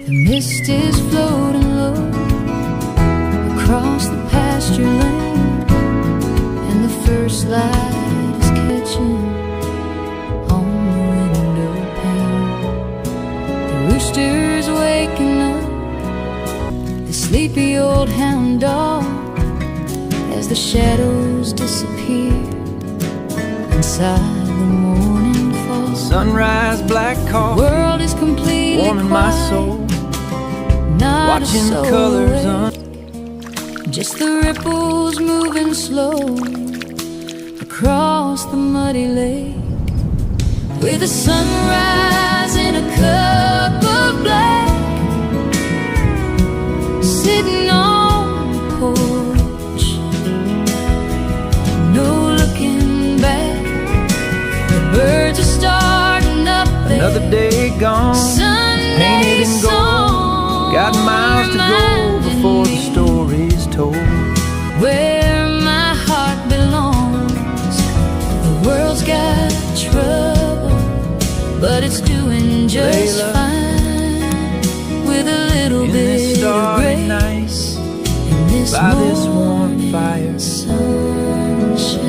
The mist is floating low across the pasture lane, and the first light is catching on the window pane. The rooster's waking up the sleepy old hound dog as the shadows disappear inside the morning fall. Sunrise, black coffee, World is completely warming my soul. Not Watching the colors just the ripples moving slow across the muddy lake, with the sunrise in a cup of black, sitting on the porch, no looking back. The birds are starting up there. Another day gone, painted in gold. Got miles to go before the story's told. Where my heart belongs, the world's got trouble, but it's doing just fine, with a little bit of grace in this by this warm fire. Sunshine.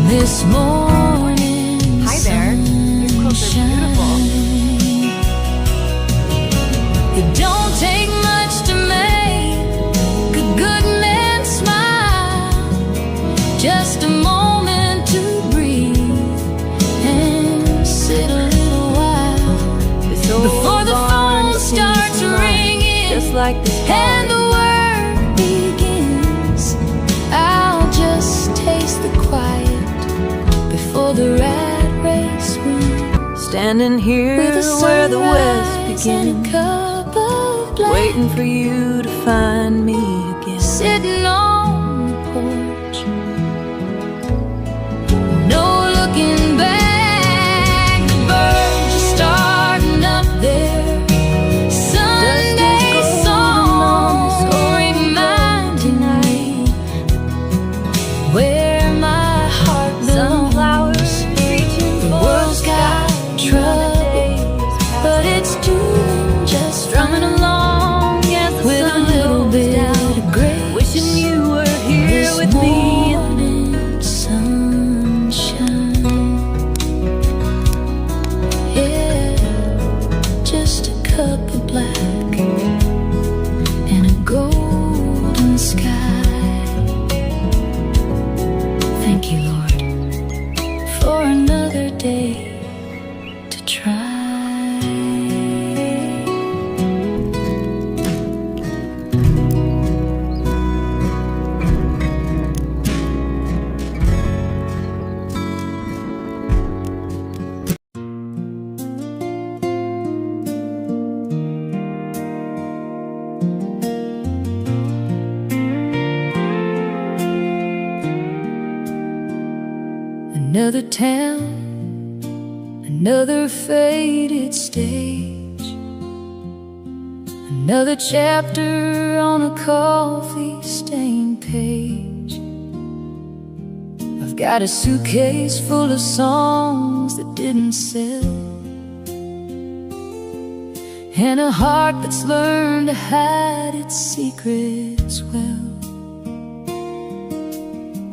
This morning. Hi there. These clothes are beautiful. It don't take much to make a good man smile. Just a moment to breathe and sit a little while before the phone starts ringing, just like this and the work begins. I'll just taste the quiet before the rat race wins. Standing here where the west begins, waiting for you to find me again. Sitting on the porch, no looking back. The birds are starting up there. Sunday songs reminding me where my heart belongs. The world's got trouble, but it's doing just strumming along as the with a sun little goes bit down. of grace. Wishing you were here This with me. morning sunshine, yeah, just a cup of black and a golden sky. Thank you, Lord, for another day to try. Another town, another faded stage, another chapter on a coffee-stained page. I've got a suitcase full of songs that didn't sell, and a heart that's learned to hide its secrets well.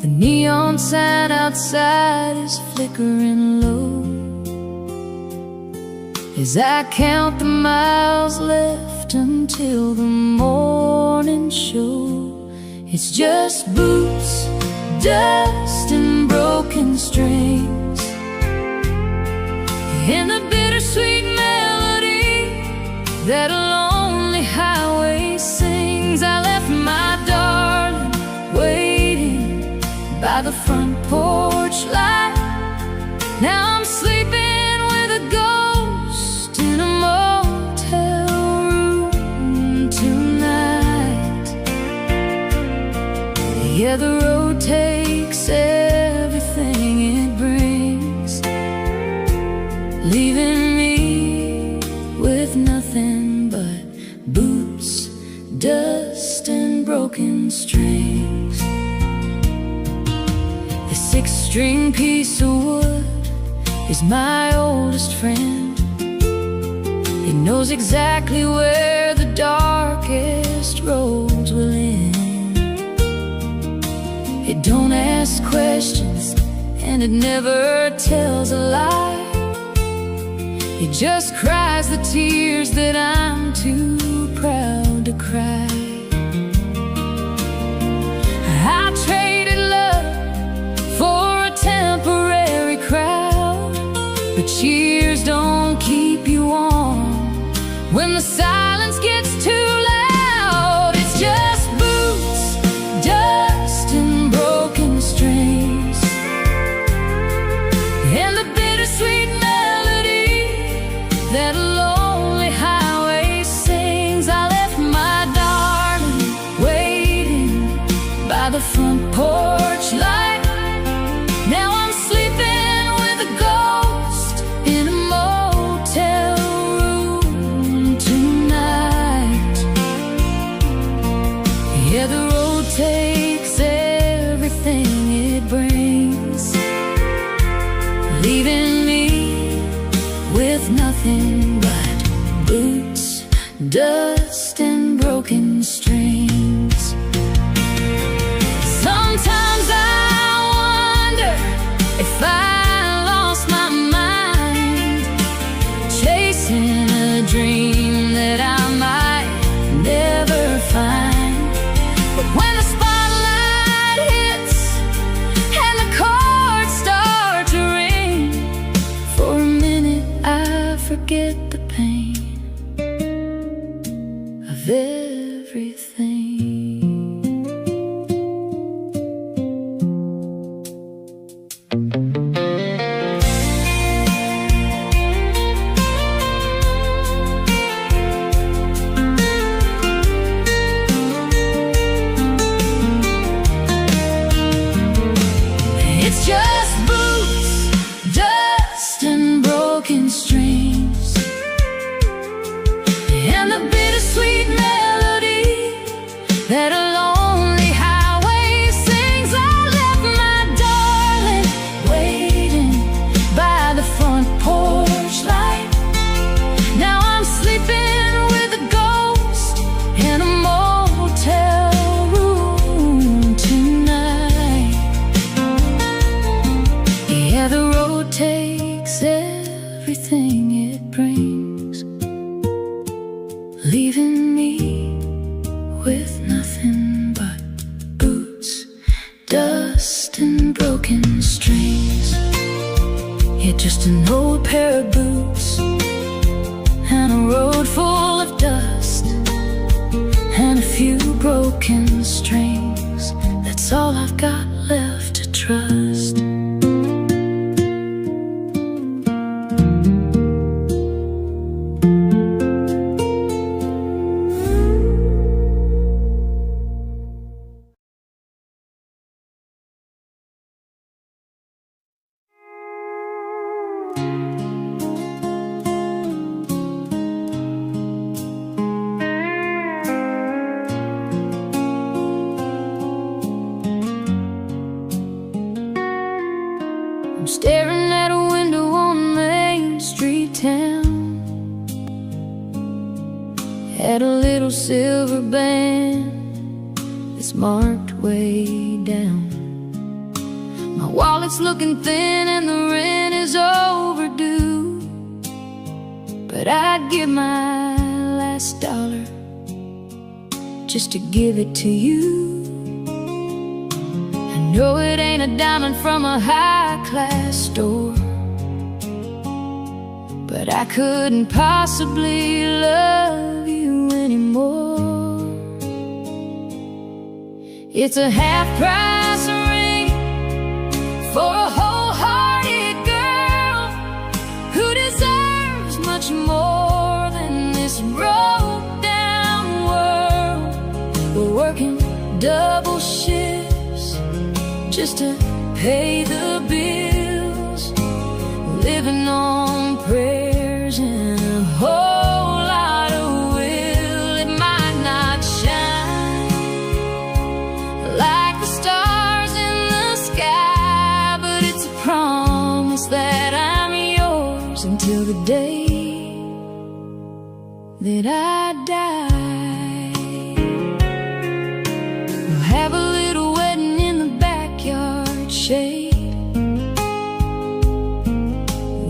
The neon sign outside is flickering low as I count the miles left until the morning show. It's just boots, dust, and broken strings, and the bittersweet melody that a lonely highway sings. I left my darling waiting by the front porch light. Now I'm sleeping with a ghost in a motel room tonight. Yeah, the road takes everything it brings, leaving me with nothing but boots, dust, and broken strings. The six-string piece of wood is my oldest friend. It knows exactly where the darkest roads will end. It don't ask questions, and it never tells a lie. It just cries the tears that I'm too proud to cry. I traded love for a temporary crowd, but cheers don't keep you warm when the silence gets too loud. It's just boots, dust, and broken strings, and the bittersweet melody that a lonely highway sings. I left my darling waiting by the front porch light. Now I'm sleeping with a ghost in a motel room tonight. Yeah, the road takes everything it brings, leaving me with nothing but boots, dust, and broken strings. Sometimes I wonder if I lost my mind, chasing a dream that I might never find. But when the spotlight hits and the chords start to ring, for a minute I forget the pain of everything. It's just boots, dust, and broken strings, and the bittersweet melody that a lonely highway sings. I left my darling waiting by the front porch light. Now I'm sleeping with a ghost in a motel room tonight. Yeah, the road takes everything it brings, leaving me with nothing but boots, dust, and broken strings. Yeah, just an old pair of boots and a road full of dust and a few broken strings. That's all I've got left to trust. at a little silver band that's marked way down. My wallet's looking thin and the rent is overdue, but I'd give my last dollar just to give it to you. I know it ain't a diamond from a high-class store, but I couldn't possibly love you anymore. It's a half-price ring for a wholehearted girl who deserves much more than this broke-down world. We're working double shifts just to pay the bills, living on prayers and a whole lot of will. It might not shine like the stars in the sky, but it's a promise that I'm yours until the day that I die. We'll have a little wedding in the backyard shade,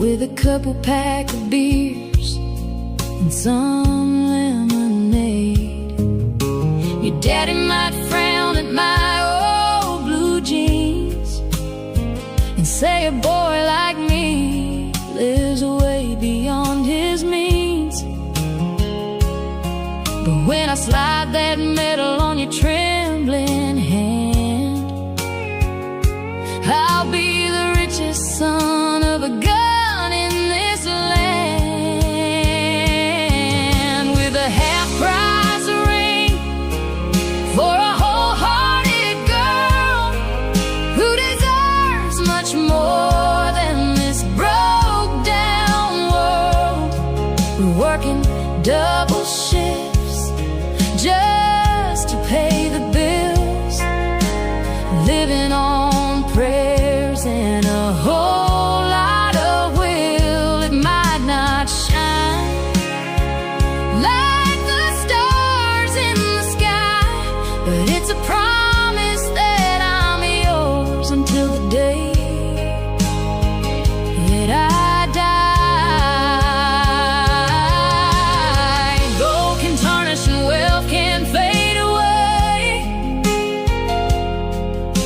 with a couple pack of beers and some lemonade. Your daddy might frown at my old blue jeans and say a boy like me lives way beyond his means. But when I slide that medal on your trembling hand, I'll be the richest son of a gun in this land, with a half-price ring for a wholehearted girl who deserves much more than this broke-down world. We're working double shifts just to pay the bills, living on prayers and a whole lot of will. It might not shine like the stars in the sky, but it's a promise that I'm yours until the day that I die. Gold can tarnish and wealth can fade away,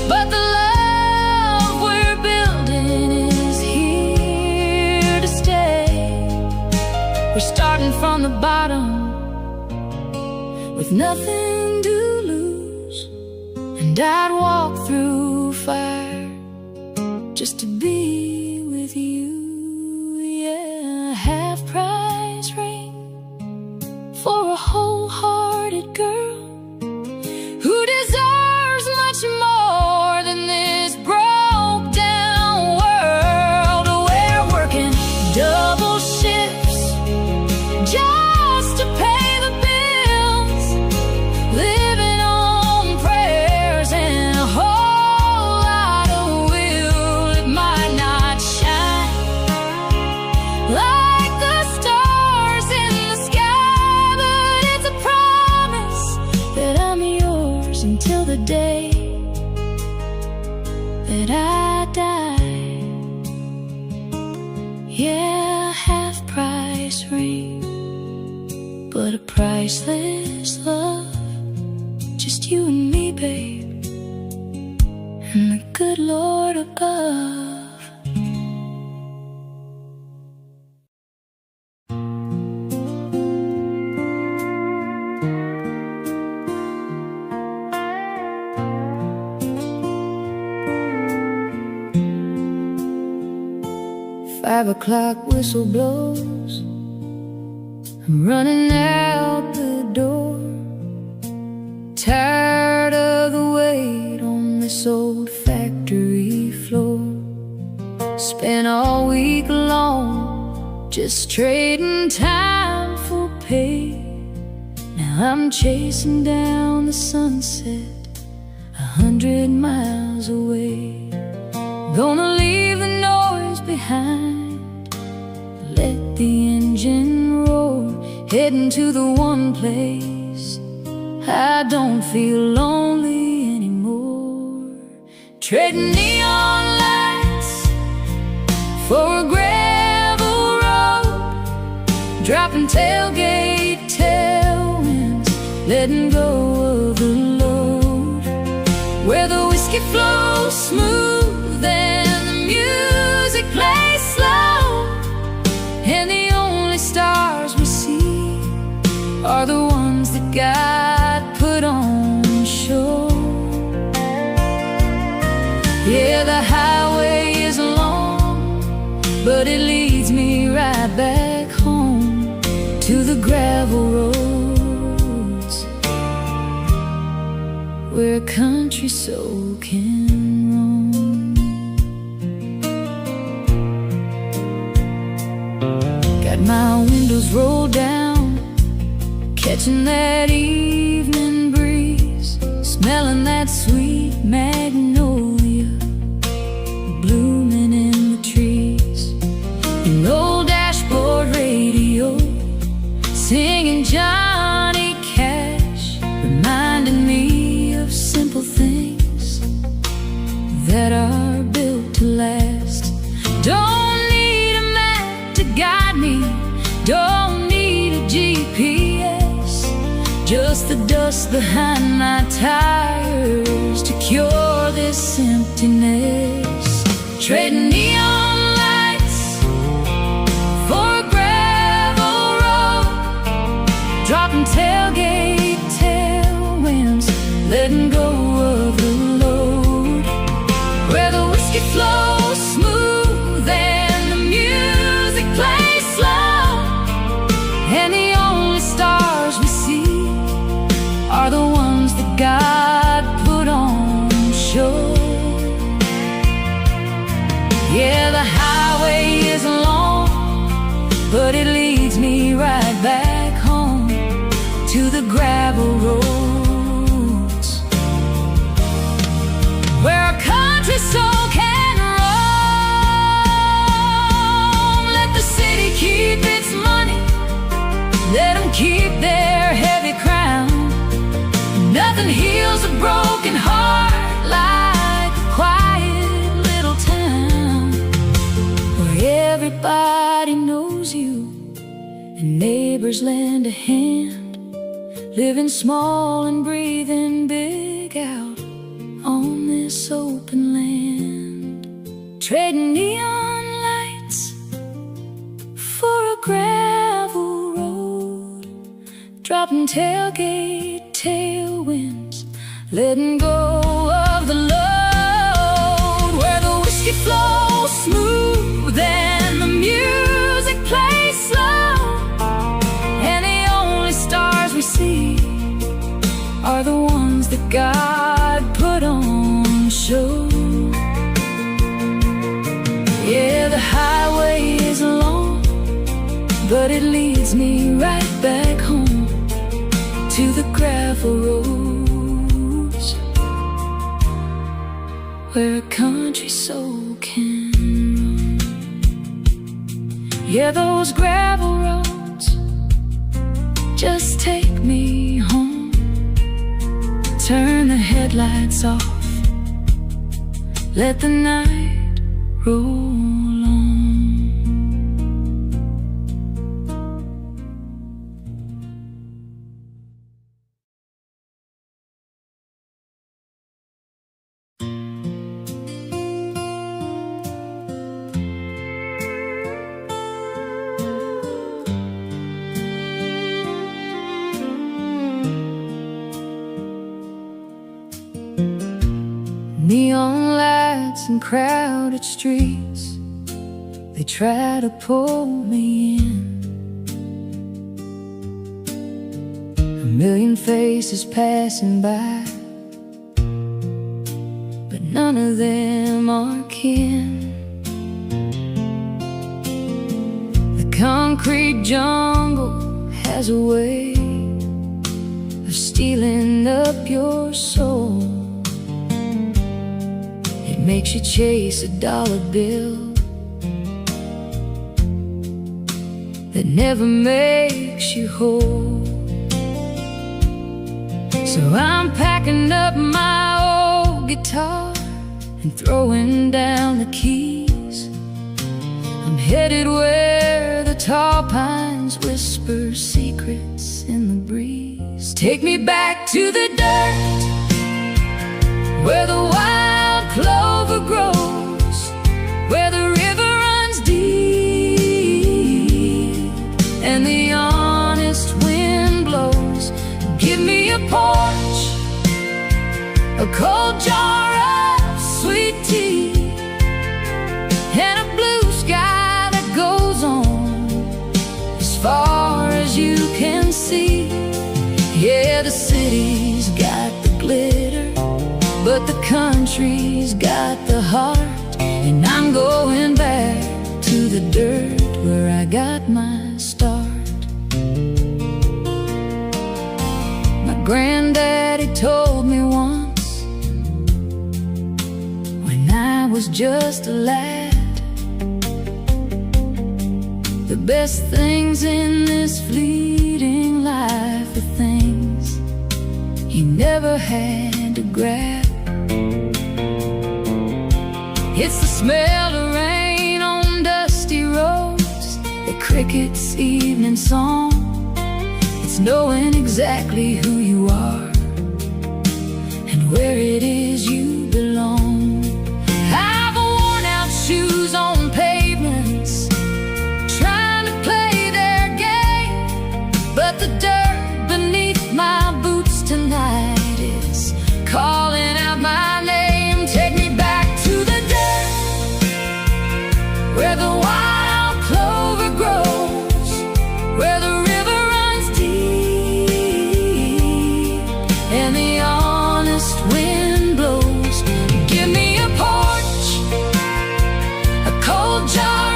but the love we're building is here to stay. We're starting from the bottom with nothing to lose, and I'd walk through fire just to be with you. Yeah, a half-price ring for a wholehearted girl who deserves much more than this broke-down world. We're working double shifts just to pay the bills, living on prayers and a whole lot of will. It might not shine like the stars in the sky, but it's a promise that I'm yours until the day that I die. Yeah, half-price ring, but a priceless love. Just you and me, babe, and the good Lord above. 5 o'clock whistle blows, I'm running out the door, tired of the wait on this old factory floor. Spent all week long just trading time for pay. Now I'm chasing down the sunset 100 miles away. Gonna leave the noise behind, let the engine roar heading to the one place I don't feel lonely anymore. Trading neon lights for a gravel road, dropping tailgate tailwinds, letting go of the load, where the whiskey flows smooth and the music plays slow, and the only stars we see are the ones that God put on show. Yeah, the highway is long, but it leads me right back home to the gravel roads, where a country soul can roam. Got my windows rolled down, catching that evening breeze, smelling that sweet magnolia blooming in the trees. An old dashboard radio singing Johnny Cash, reminding me of simple things that are built to last. Don't need a map to guide me, don't need a GPS, just the dust behind my tires to cure this emptiness. Trading neon lights for a gravel road, dropping tailgate tailwinds, letting go of the load, where the whiskey flows smooth and the music plays slow, and the only stars we see are the ones that God put on show. Yeah, the highway is long, but it leads me right back home to the gravel roads, where a country soul can roam. Let the city keep its money, let them keep their heavy crown. Nothing heals a broken heart like a quiet little town, where everybody knows you and neighbors lend a hand, living small and breathing big out on this open land. Trading neon lights for a gravel road, dropping tailgate tailwinds, letting go of the load, where the whiskey flows smooth and the music plays slow, and the only stars we see are the ones that God put on show. Yeah, the highway is long, but it leads me right back home to the gravel roads, where a country soul can roam. Yeah, those gravel roads just take me home. Turn the headlights off, let the night roll on. Neon lights and crowded streets, they try to pull me in. A million faces passing by, but none of them are kin. The concrete jungle has a way of stealing up your soul. Makes you chase a dollar bill that never makes you whole. So I'm packing up my old guitar and throwing down the keys. I'm headed where the tall pines whisper secrets in the breeze. Take me back to the dirt, where the wild clover grows, where the river runs deep and the honest wind blows. Give me a porch, a cold jar of sweet tea, and a blue sky that goes on as far as you can see. Yeah, the city's got the glitter, but the country's got the heart. And I'm going back to the dirt where I got my start. My granddaddy told me once, when I was just a lad, the best things in this fleeting life are things you never had to grab. It's the smell of rain on dusty roads, the cricket's evening song. It's knowing exactly who you are and where it is you belong. I've worn out shoes on pavements, trying to play their game, but the dirt beneath my boots tonight is calling out my name. Take me back to the dirt, where the wild clover grows, where the river runs deep and the honest wind blows. Give me a porch, a cold jar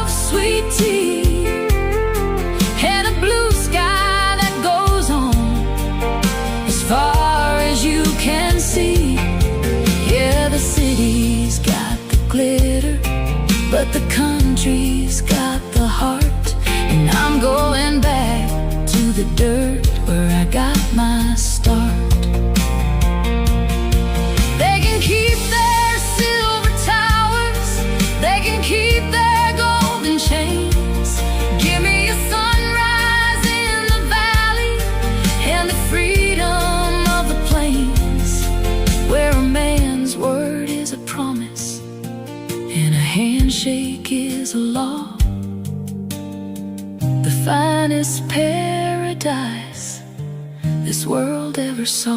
of sweet tea, and a blue sky that goes on as far as you can see. Yeah, the city's got the glitter, but the country's got the heart. And I'm going back to the dirt where I got my start. They can keep their silver towers, they can keep their golden chains. Give me a sunrise in the valley and the freedom of the plains, where a man's word is a promise and a handshake is a law. The finest paradise this world ever saw.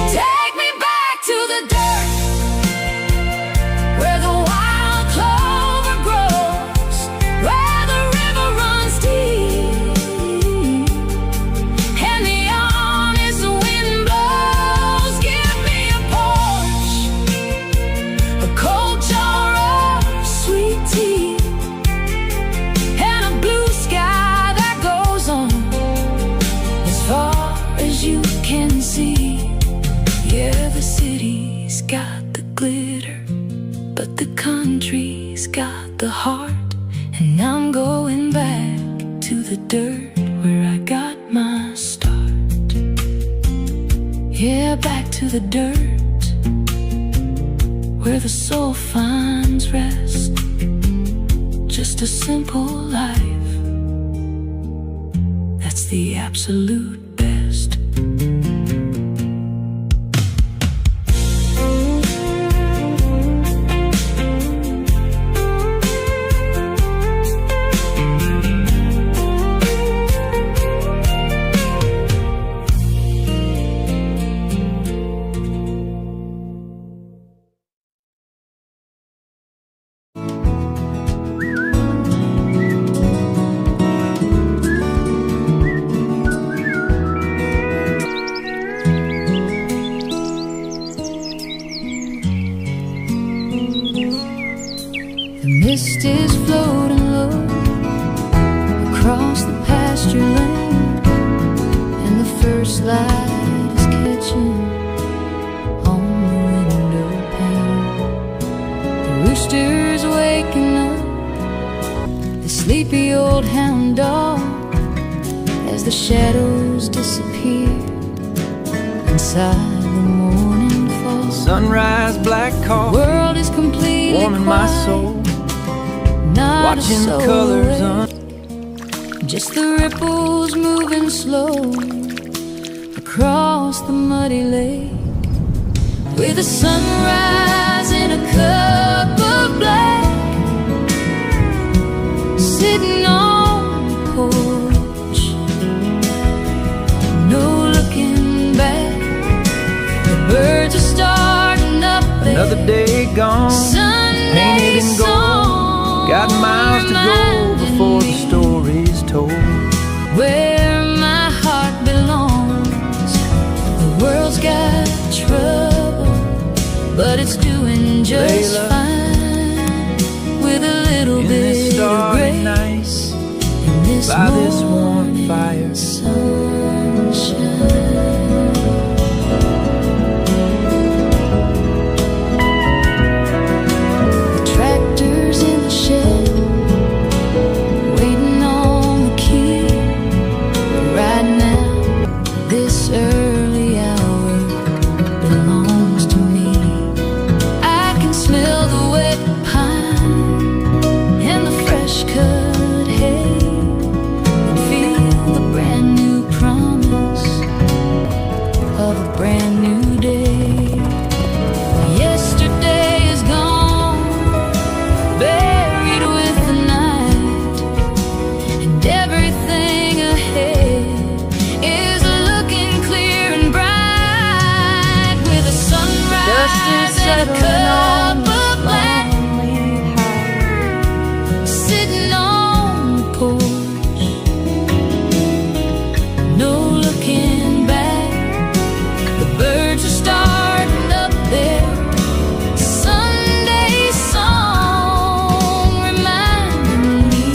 Take me back to the dirt, where the wild clover grows, where the river runs deep and the honest wind blows. Give me a porch, a cold jar of sweet tea, and a blue sky that goes on as far as you can see. Yeah, the city's got the glitter, but the country's got the heart. And I'm going back to the dirt where I got my start. Yeah, back to the dirt where the soul finds rest. Just a simple life, that's the absolute best. floating low across the pasture lane, and the first light is catching on the window pane. The rooster's waking up the sleepy old hound dog as the shadows disappear inside the morning fall. Sunrise, black coffee, World is completely warming my quiet, soul, not watching a the soul colors awake. Just the ripples moving slow across the muddy lake, with the sunrise in a cup of black, sitting on the porch, no looking back. The birds are starting up there. another day gone, Sunday painted in gold. song Got miles to go before the story's told. where my heart belongs. The world's got trouble, but it's doing just Layla, fine, with a little in bit this of starry grace night, in this by this warm morning fire. sunshine. The tractor's in the shed, waiting on the key. Right now, this early hour belongs to me. I can smell the wet pine and the fresh cut hay, and feel the brand new promise of a brand new day. Yesterday is gone, buried with the night, and everything ahead is looking clear and bright, with a sunrise and a cup of black, sitting on the porch, no looking back. The birds are starting up there. Sunday song reminding me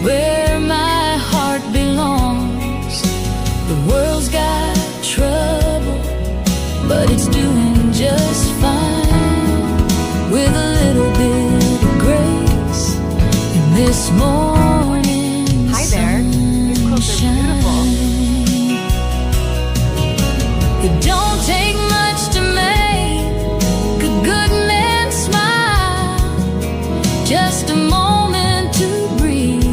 where my heart belongs. The world's got trouble, but it's doing just fine, with a little bit of grace in this morning. Hi there. These clothes are beautiful. It don't take much to make a good man smile, just a moment to breathe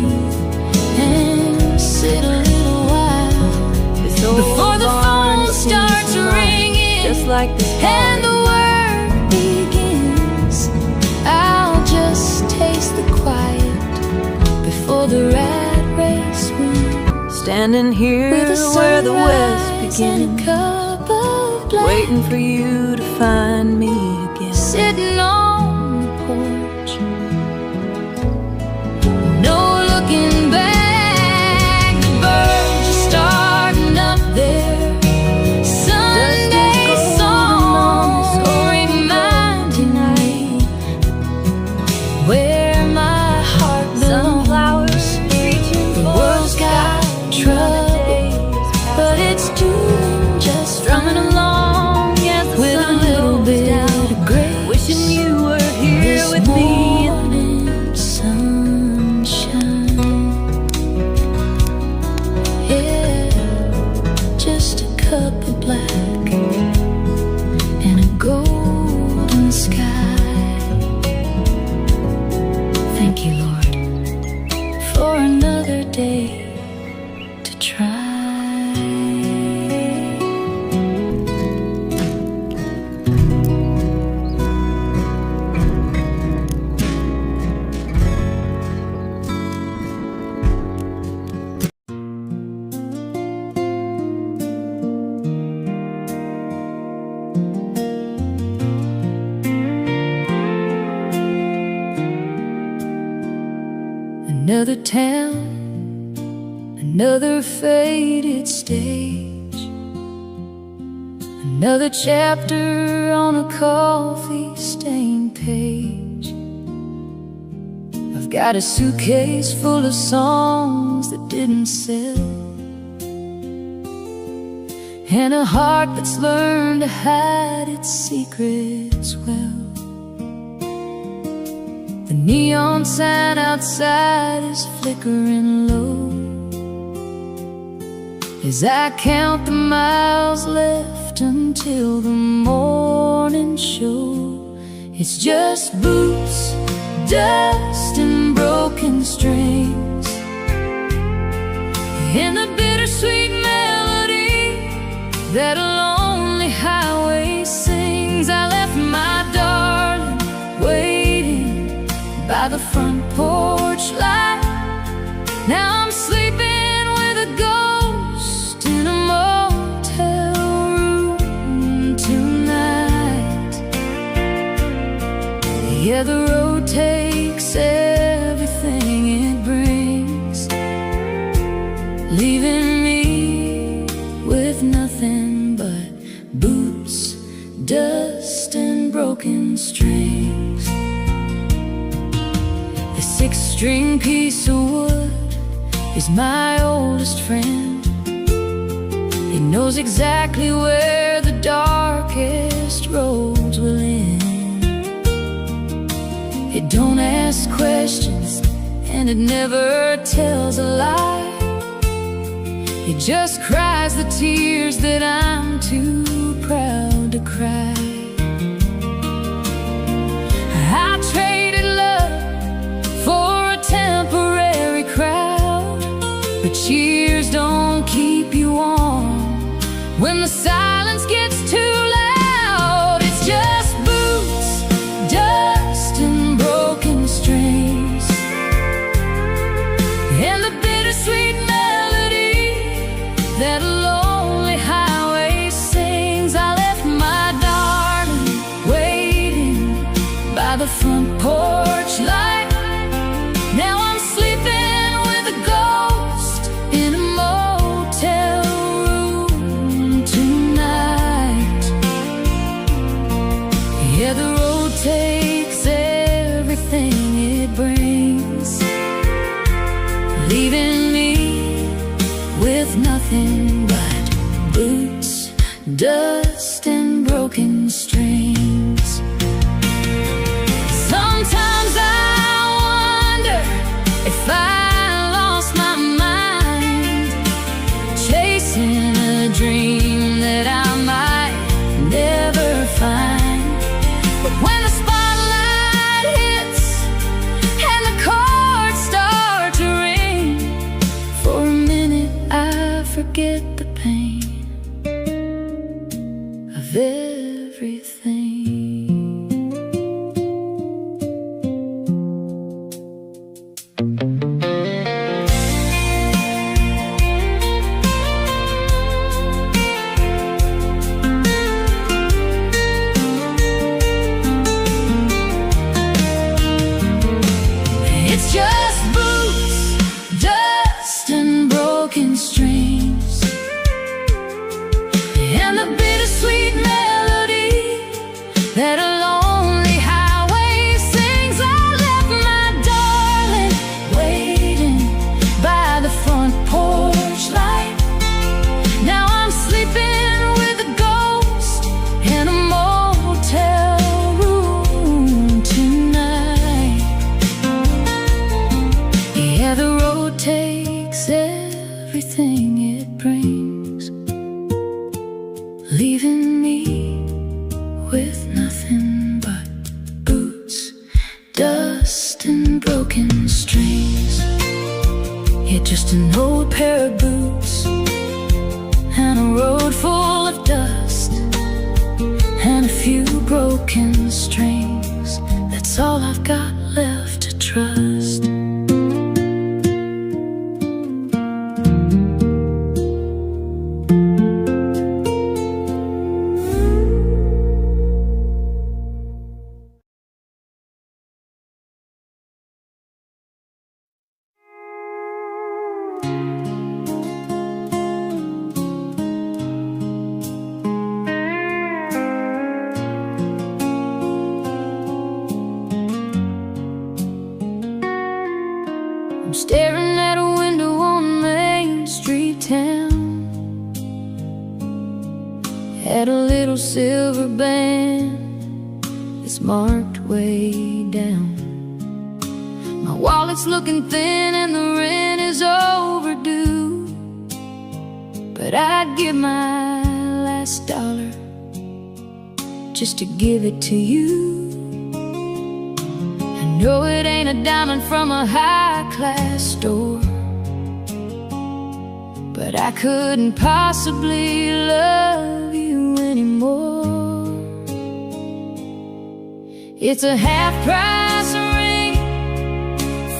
and sit a little while This old before the barn phone seems starts to run ringing just like this and the work begins. I'll just taste the quiet before the rat race wins, standing here with a where the west sunrise and a begins, cup of black, waiting for you to find me again. sitting on the porch, no looking back. The birds are starting up there. Sunday song reminding me where my heart belongs. The world's got trouble, but it's doing just Strumming fine, along as the with a sun little goes bit down, of grace. wishing you were here This with me. morning sunshine, yeah, just a cup of black and a golden sky. Thank you, Lord, for another day to try. Another town, another faded stage, another chapter on a coffee-stained page. I've got a suitcase full of songs that didn't sell, and a heart that's learned to hide its secrets well. The neon sign outside is flickering low as I count the miles left until the morning show. It's just boots, dust, and broken strings, and the bittersweet melody that a lonely highway sings. I left my darling waiting by the front porch light. Now I'm sleeping with a ghost in a motel room tonight. Yeah, the road takes everything it brings, leaving me with nothing but boots, dust, and broken strings. The six-string piece of wood is my oldest friend. He knows exactly where the darkest roads will end. It don't ask questions, and it never tells a lie. It just cries the tears that I'm too proud to cry. I traded love for a temporary crowd, but cheers don't keep you warm when the silence gets too loud. It's just boots, dust, and broken strings, and the bittersweet melody that a lonely highway sings. I left my darling waiting by the front porch light. Now I'm sleeping with a ghost in a motel room tonight. Yeah, the road takes everything it brings, leaving me with nothing but boots, dust, and broken strings. Sometimes I wonder if I lost my mind, chasing a dream that I might never find. But when the spotlight hits and the chords start to ring, for a minute I forget the pain of everything. It's just boots, dust, and broken strings, and the bittersweet melody that a lonely highway sings. I left my darling waiting by the front porch light. Now I'm sleeping with a ghost in a motel room tonight. Yeah, the road takes everything it brings, leaving me with nothing but boots, dust, and broken strings. Yeah, just an old pair of boots and a road full of dust and a few broken strings. That's all I've got left to trust. had a little silver band that's marked way down. My wallet's looking thin and the rent is overdue, but I'd give my last dollar just to give it to you. I know it ain't a diamond from a high-class store, but I couldn't possibly love you anymore. It's a half-price ring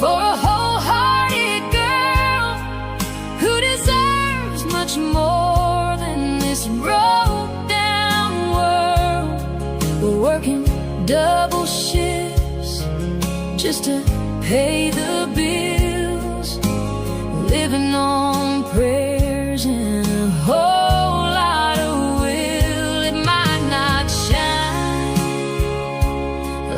for a wholehearted girl who deserves much more than this broke-down world. We're working double shifts just to pay the bills, living on prayers and a whole lot of will. It might not shine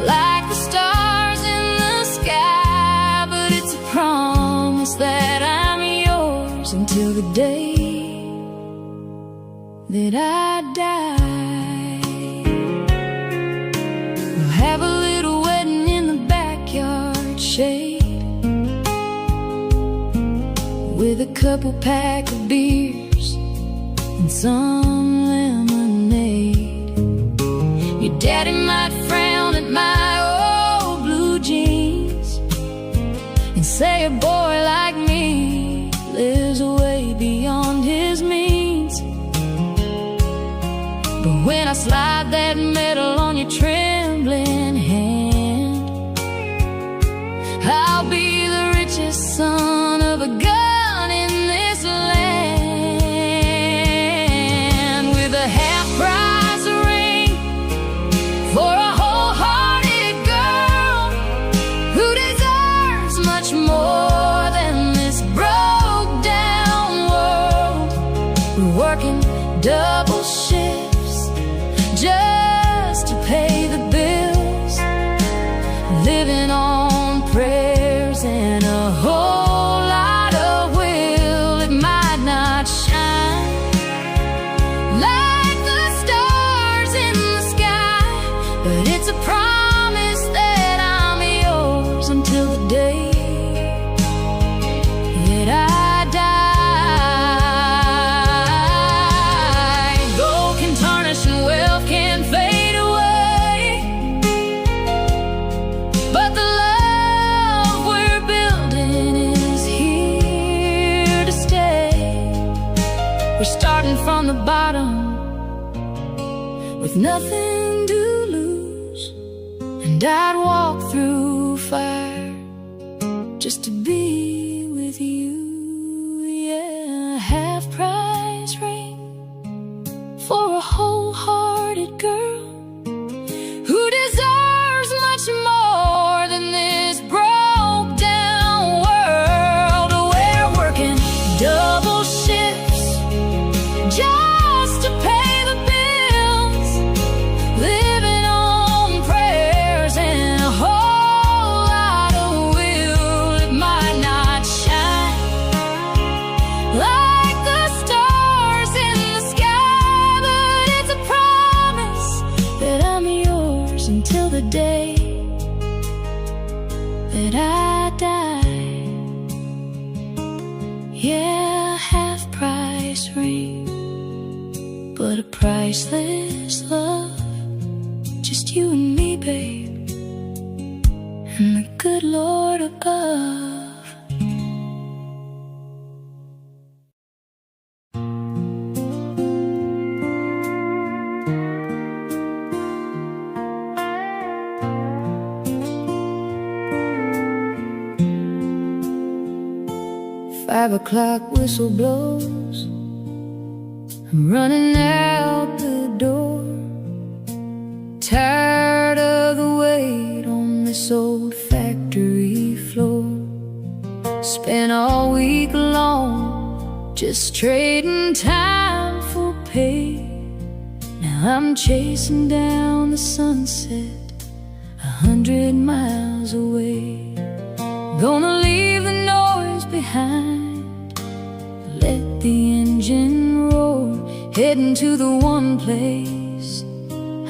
like the stars in the sky, but it's a promise that I'm yours until the day that I die. We'll have a little wedding in the backyard shade, with a couple pack of beers and some lemonade. Your daddy might frown at my old blue jeans and say a boy like me lives way beyond his means. But when I slide that medal on your trembling hand, I'll be the richest son of a gun in this land, with a half-price ring for a wholehearted girl who deserves much more than this broke-down world. We're working double shifts just to pay the bills, living on prayers and a whole lot of will. It might not shine like the stars in the sky, but it's a promise that I'm yours until the day that I die. Gold can tarnish and wealth can fade away, but the love we're building is here to stay. We're starting from the bottom with nothing to lose, and I'd walk through fire just to be with you. Yeah, a half-price ring for a wholehearted girl who deserves much more than this broke-down world. We're working double shifts just to pay the bills, living on prayers and a whole lot of will. It might not shine like the stars in the sky, but it's a promise that I'm yours until the day that I die. Yeah, half-price ring, but a priceless love. Just you and me, babe, and the good Lord above. Five o'clock whistle blows, I'm running out the door, tired of the wait on this old factory floor. Spent all week long just trading time for pay. Now I'm chasing down the sunset 100 miles away. Gonna leave the noise behind, let the engine roar heading to the one place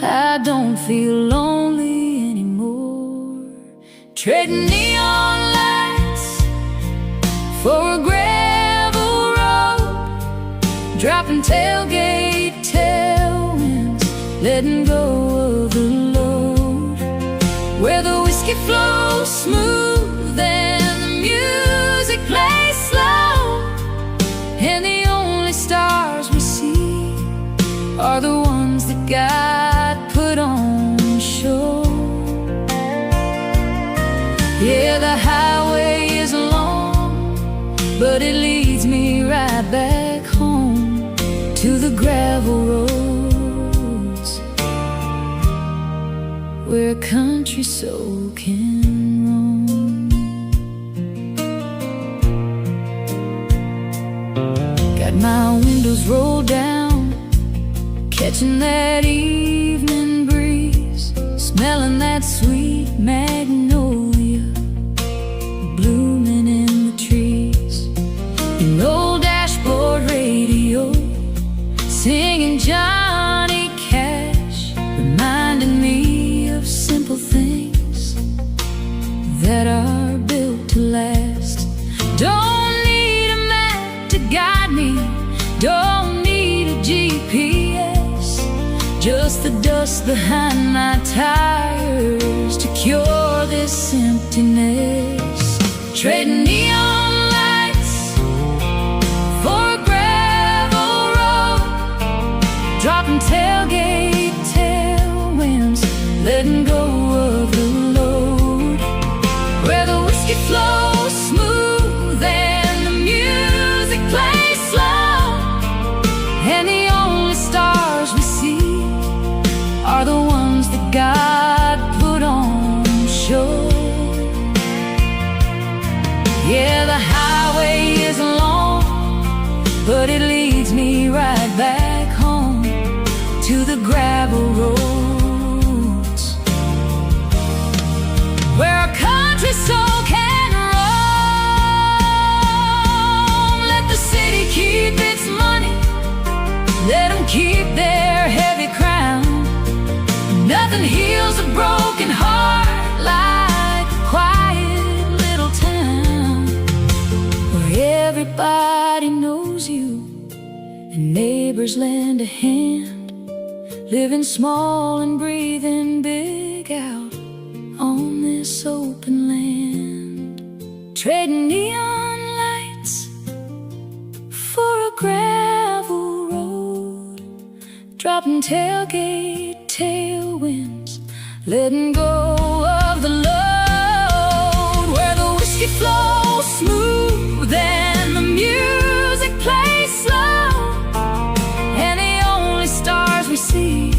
I don't feel lonely anymore. Trading neon lights for a gravel road, dropping tailgate tailwinds, letting go of the load, where the whiskey flows smooth and the music plays slow, and the only stars we see are the ones that God put on show. Yeah, the highway is long, but it leads me right back home to the gravel roads where a country soul can roam. Got my windows rolled down, catching that evening breeze, smelling that sweet magnolia blooming in the trees. An old dashboard radio singing Johnny Cash, reminding me of simple things that are built to last. Don't need a map to guide me, don't need a GPS, just the dust behind my tires to cure this emptiness. Trading neon lights for a gravel road, dropping tailgate tailwinds, letting go of the load, where the whiskey flows smooth and the music plays slow, and the only stars we see are the ones that God put on show. Yeah, the highway is long, but it leads me right back home to the gravel roads where a country soul can roam. Let the city keep its money, let them keep their heavy crown. Nothing heals a broken heart like a quiet little town where everybody knows you and neighbors lend a hand, living small and breathing big out on this open land. Trading neon lights for a gravel road, dropping tailgate tailwinds, letting go of the load, where the whiskey flows smooth and the music plays slow, and the only stars we see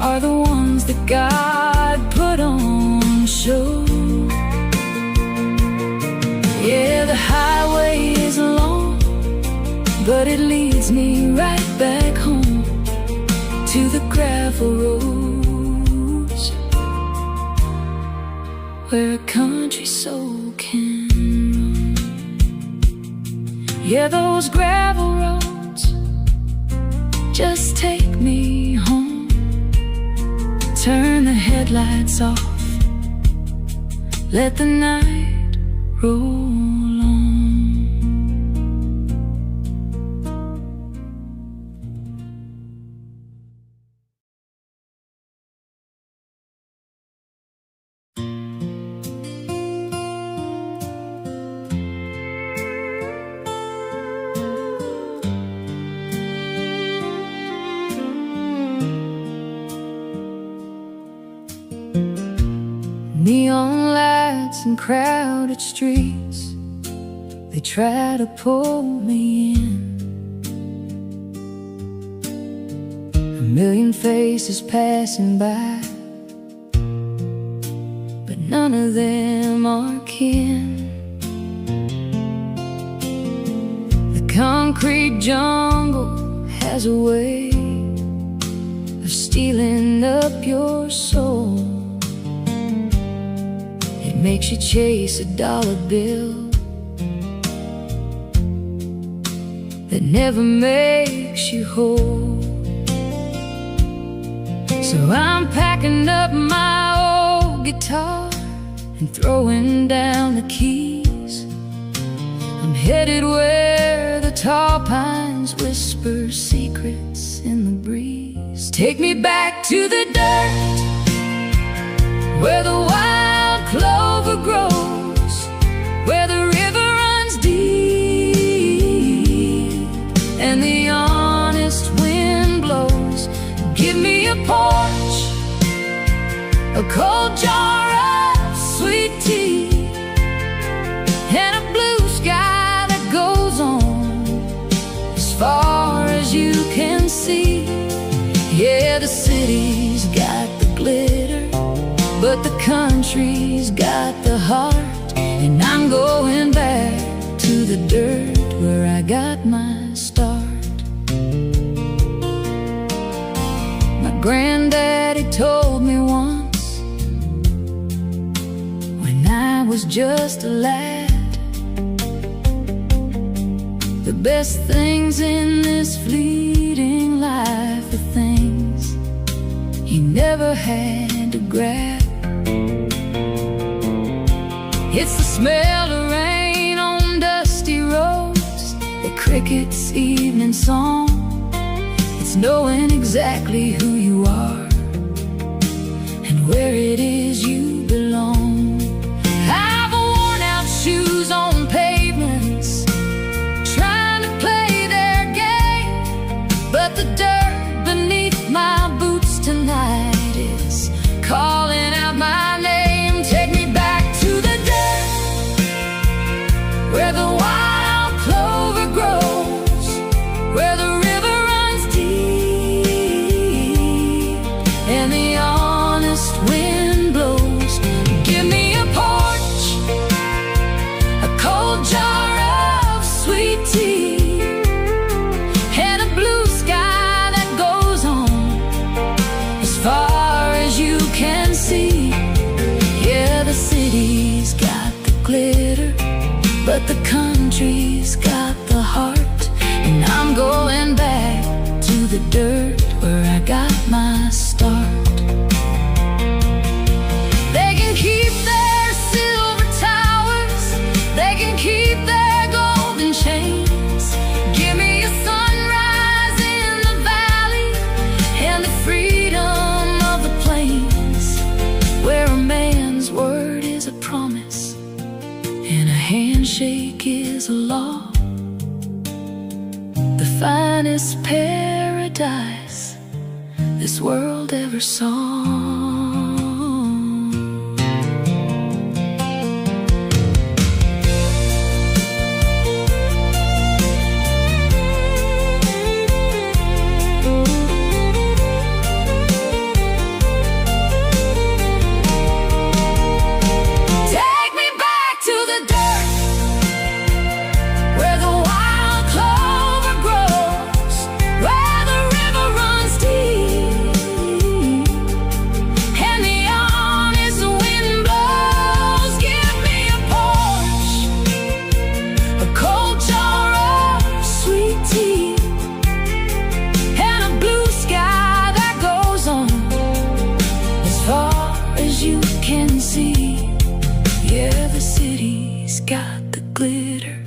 are the ones that God put on show. Yeah, the highway is long, but it leads me right back home to the gravel roads where a country soul can roam. Yeah, those gravel roads just take me home. Turn the headlights off, let the night roll on. Neon lights and crowded streets, they try to pull me in. A million faces passing by, but none of them are kin. The concrete jungle has a way of stealing up your soul. Makes you chase a dollar bill that never makes you whole. So I'm packing up my old guitar and throwing down the keys. I'm headed where the tall pines whisper secrets in the breeze. Take me back to the dirt, where the wild clover grows, where the river runs deep and the honest wind blows. Give me a porch, a cold jar of sweet tea, and a blue sky that goes on as far as you can see. Yeah, the city's got the glitter, but the country's got the heart. And I'm going back to the dirt where I got my start. My granddaddy told me once, when I was just a lad, the best things in this fleeting life are things you never had to grab. It's the smell of rain on dusty roads, the cricket's evening song. It's knowing exactly who you are and where it is you belong. I've worn out shoes on pavements, trying to play their game, but the dirt beneath my boots tonight is calling out my name. Take me back to the dirt, where the wild clover grows, where the river runs deep and the honest wind blows. Give me a porch, a cold jar of sweet tea, and a blue sky that goes on as far as you can see. Yeah, the city's got the glitter, but the country's got the heart. And I'm going back to the dirt where I got my start. They can keep their silver towers, they can keep their golden chains. Give me a sunrise in the valley and the freedom of the plains, where a man's word is a promise and a handshake is a law. The finest paradise this world ever saw. Take me back to the dirt, where the wild clover grows, where the river runs deep and the honest wind blows. Give me a porch, a cold jar of sweet tea, and a blue sky that goes on as far as you can see. Yeah, the city's got the glitter,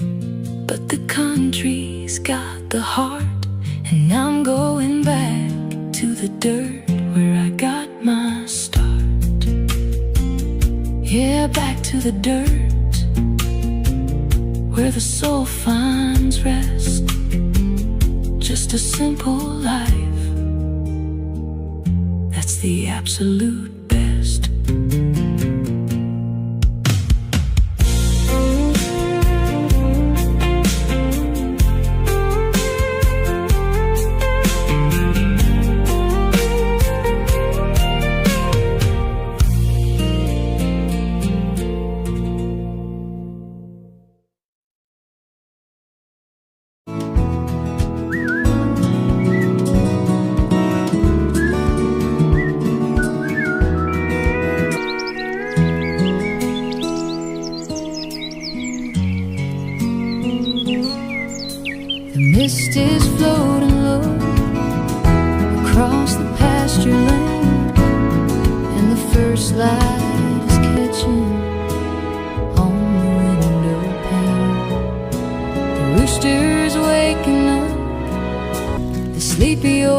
but the country's got the heart. And I'm going back to the dirt where I got my start. Yeah, back to the dirt where the soul finds rest. Just a simple life, that's the absolute best.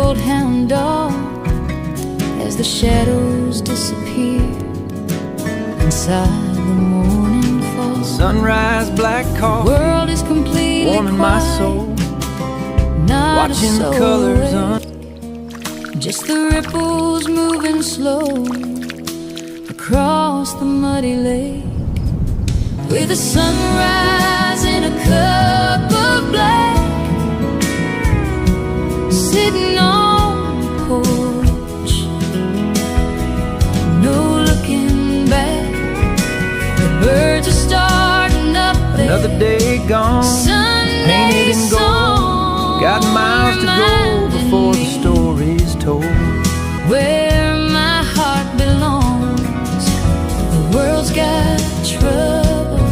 old hound dog as the shadows disappear inside the morning fall. Sunrise, black coffee, World is completely warming my quiet, soul, not watching a the soul colors awake. Just the ripples moving slow across the muddy lake, with the sunrise in a cup of black, sitting on the porch, no looking back. The birds are starting up there. another day gone, Sunday painted in gold. song Got miles to go before the reminding story's told. me where my heart belongs. The world's got trouble,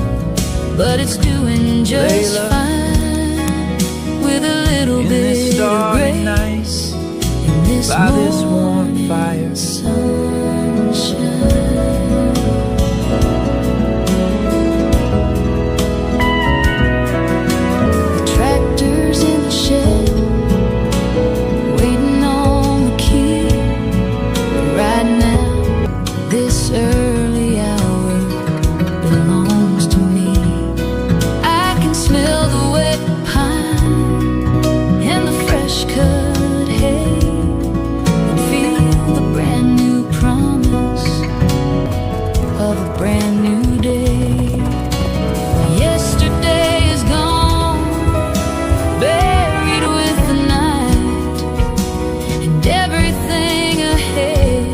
but it's doing just Layla, fine, with a little in bit this of starry grace night, in this by this warm morning fire. sunshine. The tractor's in the shed, waiting on the key. Right now, this early hour belongs to me. I can smell the wet pine and the fresh cut hay, and feel the brand new promise of a brand new day. Yesterday is gone, buried with the night, and everything ahead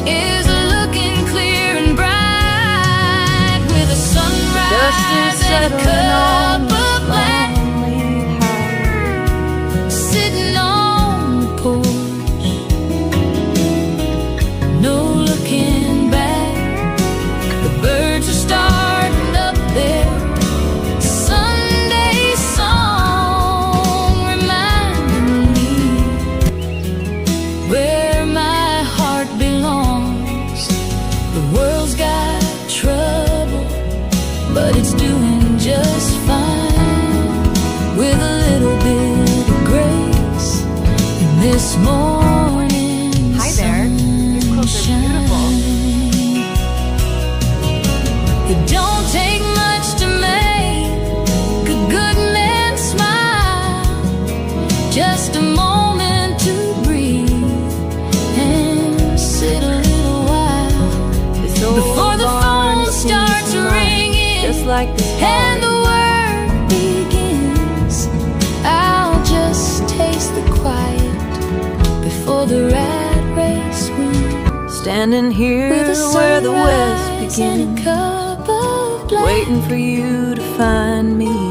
is looking clear and bright, with a sunrise and a cup of black, sitting on the porch, no looking back. The birds are starting up there. Sunday song reminding me where my heart belongs. The world's got trouble, but it's doing just fine, with a little bit of grace in this morning. Hi there. These clothes are beautiful. It don't take much to make a good man smile, just a moment to breathe and sit a little while before the phone starts ringing, just like this and the work begins. I'll just taste the quiet before the rat race wins, standing here with a where the west sunrise and a begins, cup of black, waiting for you to find me